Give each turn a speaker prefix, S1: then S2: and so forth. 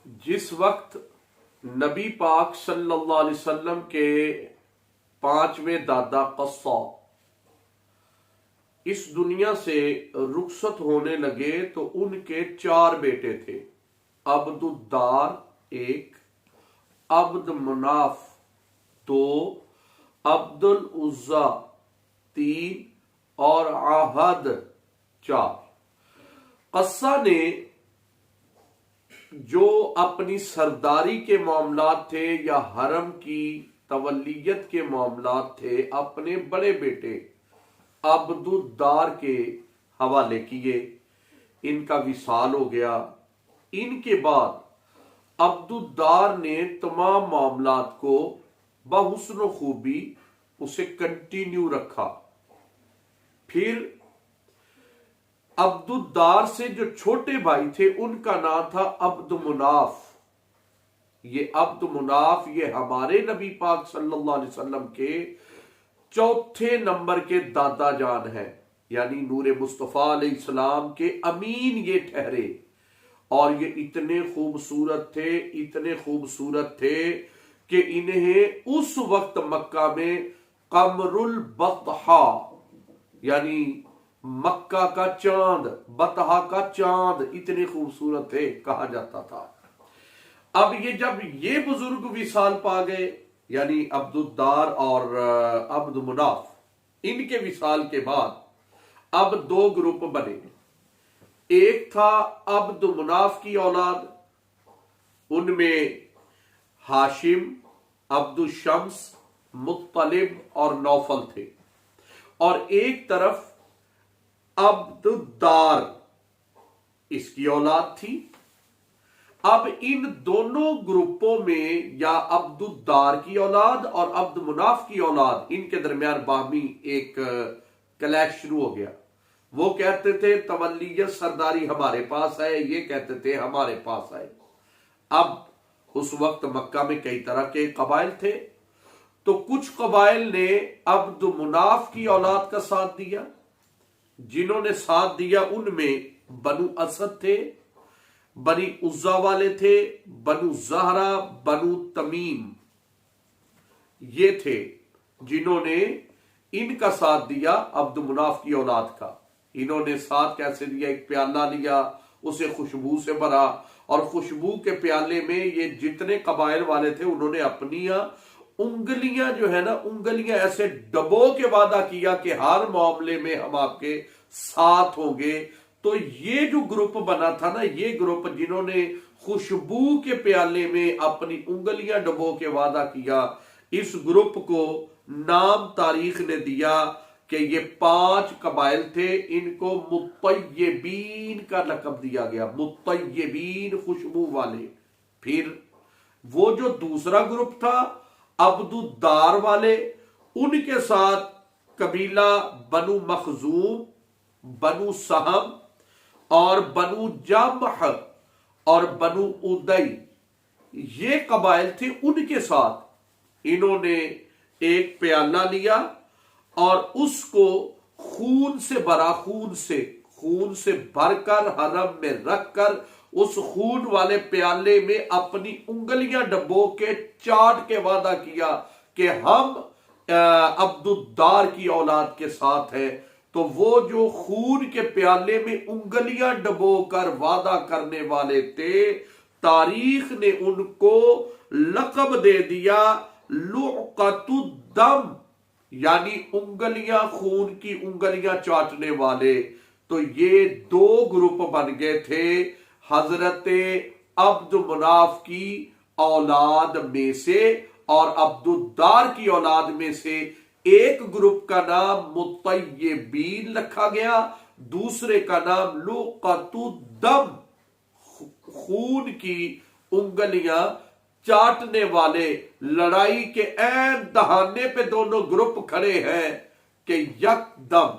S1: جس وقت نبی پاک صلی اللہ علیہ وسلم کے 5ویں دادا قصہ اس دنیا سے رخصت ہونے لگے تو ان کے 4 بیٹے تھے۔ عبد الدار 1، عبد مناف 2، عبد العزا 3 اور عہد 4۔ قصہ نے جو اپنی سرداری کے معاملات تھے یا حرم کی تولیت کے معاملات تھے اپنے بڑے بیٹے عبد الدار کے حوالے کیے۔ ان کا وصال ہو گیا۔ ان کے بعد عبد الدار نے تمام معاملات کو بحسن و خوبی اسے کنٹینیو رکھا۔ پھر عبد الدار سے جو چھوٹے بھائی تھے ان کا نام تھا عبد مناف۔ یہ عبد مناف یہ ہمارے نبی پاک صلی اللہ علیہ وسلم کے 4 نمبر کے دادا جان ہیں، یعنی نور مصطفیٰ علیہ السلام کے امین یہ ٹھہرے۔ اور یہ اتنے خوبصورت تھے کہ انہیں اس وقت مکہ میں قمر البطحا یعنی مکہ کا چاند، بطحا کا چاند، اتنے خوبصورت تھے کہا جاتا تھا۔ اب جب یہ بزرگ وصال پا گئے، یعنی عبد الدار اور عبد مناف، ان کے وصال کے بعد اب 2 گروپ بنے۔ ایک تھا عبد مناف کی اولاد، ان میں ہاشم، عبد الشمس، مطلب اور نوفل تھے، اور ایک طرف عبد الدار اس کی اولاد تھی۔ اب ان دونوں گروپوں میں یا عبد الدار کی اولاد اور عبد مناف کی اولاد، ان کے درمیان باہمی ایک کلیش شروع ہو گیا۔ وہ کہتے تھے تولیت سرداری ہمارے پاس ہے، یہ کہتے تھے ہمارے پاس ہے۔ اب اس وقت مکہ میں کئی طرح کے قبائل تھے، تو کچھ قبائل نے عبد مناف کی اولاد کا ساتھ دیا۔ جنہوں نے ساتھ دیا ان میں بنو اسد تھے، بنی عزا والے تھے، بنو زہرا، بنو تمیم، یہ تھے جنہوں نے ان کا ساتھ دیا عبد مناف کی اولاد کا۔ انہوں نے ساتھ کیسے دیا؟ ایک پیالہ لیا، اسے خوشبو سے بھرا، اور خوشبو کے پیالے میں یہ جتنے قبائل والے تھے انہوں نے اپنی انگلیاں جو ہے نا، انگلیاں ایسے ڈبو کے وعدہ کیا کہ ہر معاملے میں ہم آپ کے ساتھ ہوں گے۔ تو یہ جو گروپ بنا تھا نا، یہ گروپ جنہوں نے خوشبو کے پیالے میں اپنی انگلیاں ڈبو کے وعدہ کیا، اس گروپ کو نام تاریخ نے دیا کہ یہ 5 قبائل تھے، ان کو مطیبین کا لقب دیا گیا، مطیبین، خوشبو والے۔ پھر وہ جو دوسرا گروپ تھا عبد الدار والے، ان کے ساتھ قبیلہ بنو مخزوم، بنو سہم اور بنو جمح اور بنو ادئی، یہ قبائل تھے۔ ان کے ساتھ انہوں نے ایک پیالہ لیا اور اس کو خون سے بھرا، خون سے بھر کر حرم میں رکھ کر اس خون والے پیالے میں اپنی انگلیاں ڈبو کے چاٹ کے وعدہ کیا کہ ہم عبد الدار کی اولاد کے ساتھ ہیں۔ تو وہ جو خون کے پیالے میں انگلیاں ڈبو کر وعدہ کرنے والے تھے، تاریخ نے ان کو لقب دے دیا لعقۃ الدم، یعنی انگلیاں، خون کی انگلیاں چاٹنے والے۔ تو یہ 2 گروپ بن گئے تھے حضرت عبد مناف کی اولاد میں سے، اور عبد الدار کی اولاد میں سے ایک گروپ کا نام مطیبین رکھا گیا، دوسرے کا نام لعقۃ الدم، خون کی انگلیاں چاٹنے والے۔ لڑائی کے عین دہانے پہ دونوں گروپ کھڑے ہیں کہ یک دم